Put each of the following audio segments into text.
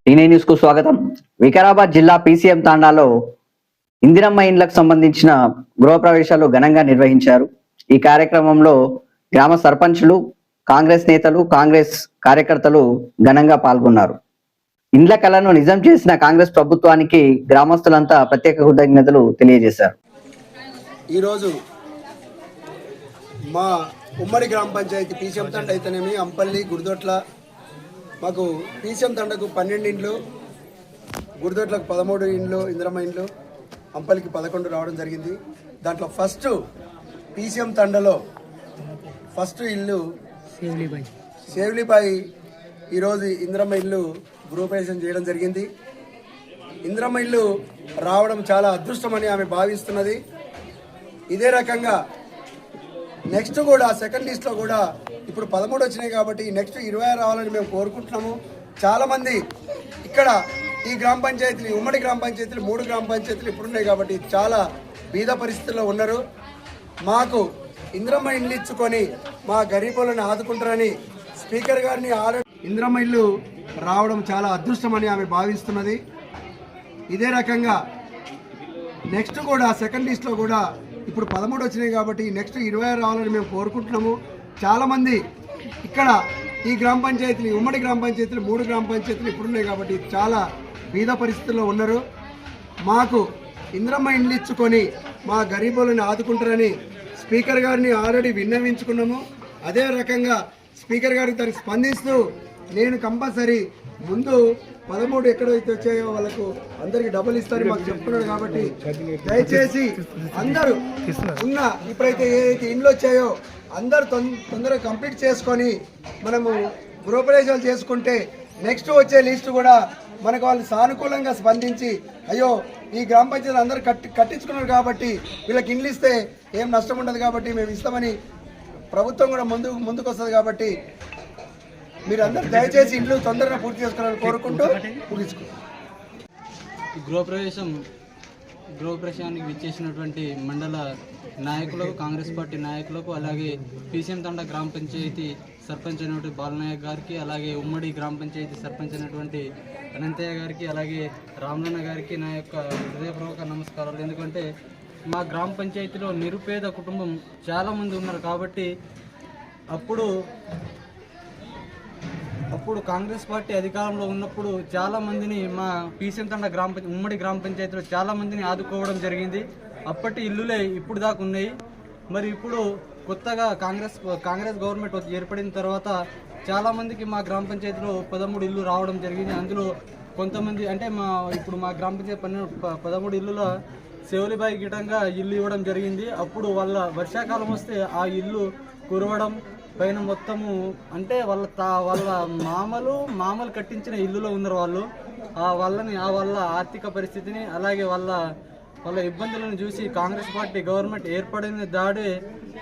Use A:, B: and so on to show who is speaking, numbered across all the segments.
A: టీనే news కు స్వాగతం. వికారాబాద్ జిల్లా పీసీఎం తాండాలో ఇందిరమ్మ ఇండ్లకు సంబంధించిన గృహప్రవేశాలు ఘనంగా నిర్వహించారు. ఈ కార్యక్రమంలో గ్రామ సర్పంచులు, కాంగ్రెస్ నేతలు, కాంగ్రెస్ కార్యకర్తలు ఘనంగా పాల్గొన్నారు. ఇండ్ల కలను నిజం చేసిన కాంగ్రెస్ ప్రభుత్వానికి గ్రామస్తులంతా ప్రత్యేక కృతజ్ఞతలు తెలియజేశారు.
B: ఈరోజు మా ఉమ్మడి గ్రామ పంచాయతీ పీసీఎం తండ అయితేనేమి, అంపల్లి, గుడిదొట్ల, మాకు పీసీఎం తండకు 12 ఇండ్లు, గుడిదొట్లకు 13 ఇండ్లు, ఇందిరమ్మ ఇండ్లు, అంపల్లికి 11 రావడం జరిగింది. దాంట్లో ఫస్ట్ పీసీఎం తండలో ఫస్ట్ ఇల్లు సేవ్లీబాయి ఈరోజు ఇందిరమ్మ ఇల్లు గృహప్రవేశం చేయడం జరిగింది. ఇందిరమ్మ ఇల్లు రావడం చాలా అదృష్టమని ఆమె భావిస్తున్నది. ఇదే రకంగా నెక్స్ట్ కూడా సెకండ్ లిస్ట్లో కూడా ఇప్పుడు 13 వచ్చినాయి కాబట్టి నెక్స్ట్ 20 రావాలని మేము కోరుకుంటున్నాము. చాలామంది ఇక్కడ ఈ గ్రామ పంచాయతీలు, ఉమ్మడి గ్రామ పంచాయతీలు 3 గ్రామ పంచాయతీలు ఇప్పుడున్నాయి కాబట్టి చాలా బీద పరిస్థితుల్లో ఉన్నారు. మాకు ఇందిరమ్మ ఇల్లు ఇచ్చుకొని మా గరీబులను ఆదుకుంటారని స్పీకర్ గారిని ఇందిరమ్మ ఇల్లు రావడం చాలా అదృష్టమని ఆమె భావిస్తున్నది. ఇదే రకంగా నెక్స్ట్ కూడా సెకండ్ లిస్ట్లో కూడా ఇప్పుడు 13 వచ్చినాయి కాబట్టి నెక్స్ట్ 20 రావాలని మేము కోరుకుంటున్నాము. చాలామంది ఇక్కడ ఈ గ్రామ పంచాయతీలు, ఉమ్మడి గ్రామ పంచాయతీలు 3 గ్రామ పంచాయతీలు ఇప్పుడున్నాయి కాబట్టి చాలా బీద పరిస్థితుల్లో ఉన్నారు. మాకు ఇందిరమ్మ ఇండ్లు ఇచ్చుకొని మా గరీబులను ఆదుకుంటారని స్పీకర్ గారిని ఆల్రెడీ విన్నవించుకున్నాము. అదే రకంగా స్పీకర్ గారికి దానికి స్పందిస్తూ నేను కంపల్సరీ ముందు 13 ఎక్కడైతే వచ్చాయో వాళ్ళకు అందరికి డబ్బులు ఇస్తారని మాకు చెప్తున్నాడు కాబట్టి దయచేసి అందరూ ఉన్న ఇప్పుడైతే ఏదైతే ఇండ్లు వచ్చాయో అందరూ తొందరగా కంప్లీట్ చేసుకొని మనము గృహప్రవేశాలు చేసుకుంటే నెక్స్ట్ వచ్చే లిస్టు కూడా మనకు వాళ్ళు సానుకూలంగా స్పందించి అయ్యో ఈ గ్రామ పంచాయతీలు అందరూ కట్టించుకున్నారు కాబట్టి వీళ్ళకి ఇండ్లు ఇస్తే ఏం నష్టం ఉండదు కాబట్టి మేము ఇస్తామని ప్రభుత్వం కూడా ముందుకు వస్తుంది కాబట్టి మీరందరూ దయచేసి ఇండ్లు తొందరగా పూర్తి చేసుకోవాలని కోరుకుంటూ ముగించుకుంటాం.
C: గృహప్రవేశానికి విచ్చేసినటువంటి మండల నాయకులకు, కాంగ్రెస్ పార్టీ నాయకులకు, అలాగే పీసీఎం తండ గ్రామ పంచాయతీ సర్పంచ్ అయినటువంటి బాలనాయక్ గారికి, అలాగే ఉమ్మడి గ్రామ పంచాయతీ సర్పంచ్ అయినటువంటి అనంతయ్య గారికి, అలాగే రామలన్న గారికి నా యొక్క హృదయపూర్వక నమస్కారాలు. ఎందుకంటే మా గ్రామ పంచాయతీలో నిరుపేద కుటుంబం చాలామంది ఉన్నారు కాబట్టి అప్పుడు కాంగ్రెస్ పార్టీ అధికారంలో ఉన్నప్పుడు చాలామందిని మా పీసీఎం తండ ఉమ్మడి గ్రామ పంచాయతీలో చాలామందిని ఆదుకోవడం జరిగింది. అప్పటి ఇల్లులే ఇప్పుడు దాకా ఉన్నాయి. మరి ఇప్పుడు కొత్తగా కాంగ్రెస్ గవర్నమెంట్ ఏర్పడిన తర్వాత చాలామందికి మా గ్రామ పంచాయతీలో 13 ఇల్లు రావడం జరిగింది. అందులో కొంతమంది అంటే ఇప్పుడు మా గ్రామ పంచాయతీ 13 ఇల్లులో సేవలిబాయి గిటంగా ఇల్లు ఇవ్వడం జరిగింది. అప్పుడు వాళ్ళ వర్షాకాలం వస్తే ఆ ఇల్లు కురవడం, పైన మొత్తము అంటే వాళ్ళ మామలు కట్టించిన ఇల్లులో ఉన్నారు వాళ్ళు. వాళ్ళ ఆర్థిక పరిస్థితిని, అలాగే వాళ్ళ ఇబ్బందులను చూసి కాంగ్రెస్ పార్టీ గవర్నమెంట్ ఏర్పడిన దాడే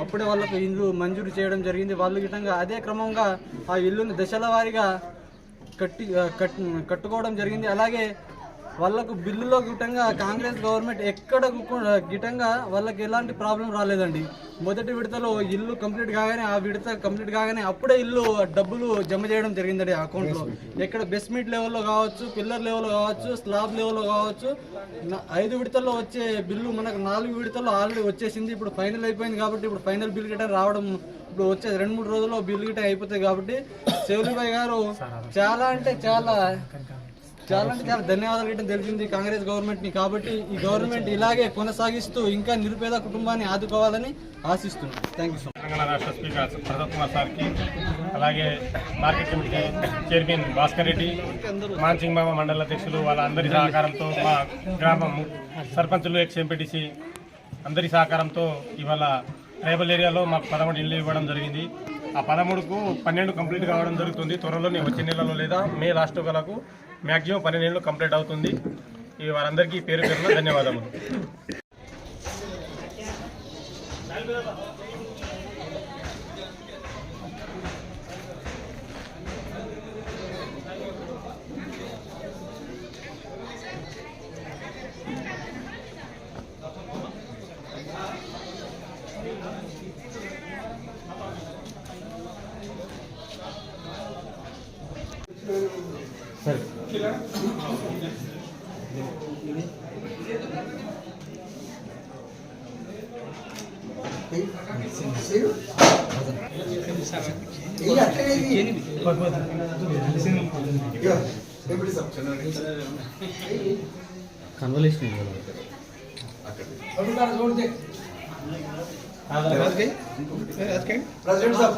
C: అప్పుడే వాళ్ళకు ఇల్లు మంజూరు చేయడం జరిగింది. వాళ్ళు గిటంగా అదే క్రమంగా ఆ ఇల్లుని దశల వారీగా కట్టుకోవడం జరిగింది. అలాగే వాళ్ళకు బిల్లులో గిటంగా కాంగ్రెస్ గవర్నమెంట్ ఎక్కడ గిటంగా వాళ్ళకి ఎలాంటి ప్రాబ్లం రాలేదండి. మొదటి విడతలో ఇల్లు కంప్లీట్ కాగానే అప్పుడే ఇల్లు డబ్బులు జమ చేయడం జరిగిందండి అకౌంట్లో. ఎక్కడ బేస్మెంట్ లెవెల్లో కావచ్చు, పిల్లర్ లెవెల్లో కావచ్చు, స్లాబ్ లెవెల్లో కావచ్చు. 5 విడతల్లో వచ్చే బిల్లు మనకు 4 విడతల్లో ఆల్రెడీ వచ్చేసింది. ఇప్పుడు ఫైనల్ అయిపోయింది కాబట్టి ఇప్పుడు ఫైనల్ బిల్ గిట రావడం ఇప్పుడు వచ్చే 2-3 రోజుల్లో బిల్లు గిట అయిపోతాయి కాబట్టి సేవలిబాయి గారు చాలా ధన్యవాదాలు గిట్టం తెలిసింది కాంగ్రెస్ గవర్నమెంట్ని. కాబట్టి ఈ గవర్నమెంట్ ఇలాగే కొనసాగిస్తూ ఇంకా నిరుపేద కుటుంబాన్ని ఆదుకోవాలని ఆశిస్తున్నాను. Thank you so much.
D: Telangana రాష్ట్ర స్పీకర్ ప్రతాప్ కుమార్ సార్కి, అలాగే market committee chairman Bhaskar Reddy, Man Singh మామ మండల అధ్యక్షులు వాళ్ళందరి సహకారంతో, మా గ్రామం సర్పంచులు, ఎక్స్-ఎంపీటీసీ అందరి సహకారంతో ఇవాళ ట్రైబల్ ఏరియాలో మాకు 13 ఇళ్ళు ఇవ్వడం జరిగింది. ఆ 13కు 12 కంప్లీట్ కావడం జరుగుతుంది. త్వరలోనే వచ్చే నెలలో లేదా మే లాస్ట్ గలకు మ్యాక్సిమం 12 ఏళ్ళు కంప్లీట్ అవుతుంది. వారందరికీ పేరు పేరున ధన్యవాదములు.
C: కన్వల్యూషన్
B: ప్రెసిడెంట్ సాబ్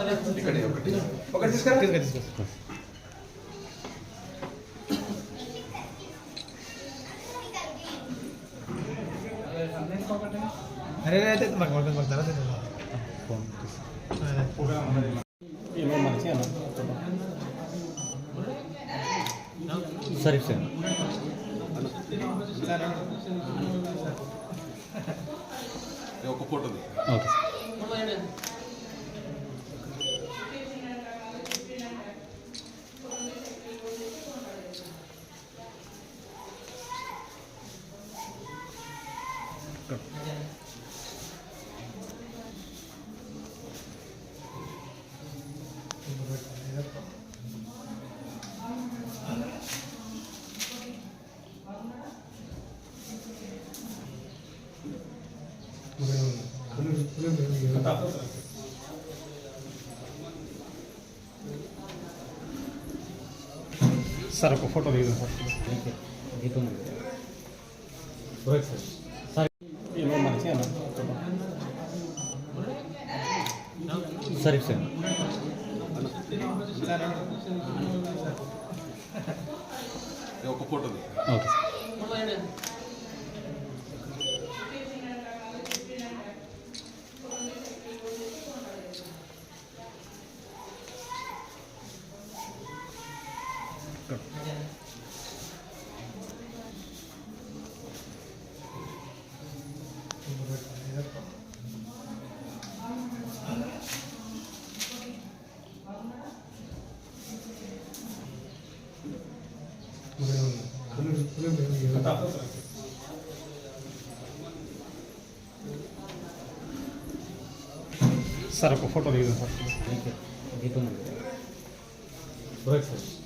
B: ఒకటి తీసుకురా.
E: అరే అయితే మాకు తర్వాత
C: సరే సార్
F: ఒక ఫోటో
C: ఓకే
D: సార్ ఒక ఫోటో దిగుదాం సార్. ఏమో మంచిగా
C: సరే సార్
F: ఒక ఫోటో
C: ఓకే
D: సార్ ఒక ఫోటో దిగుదాం సార్.
C: సార్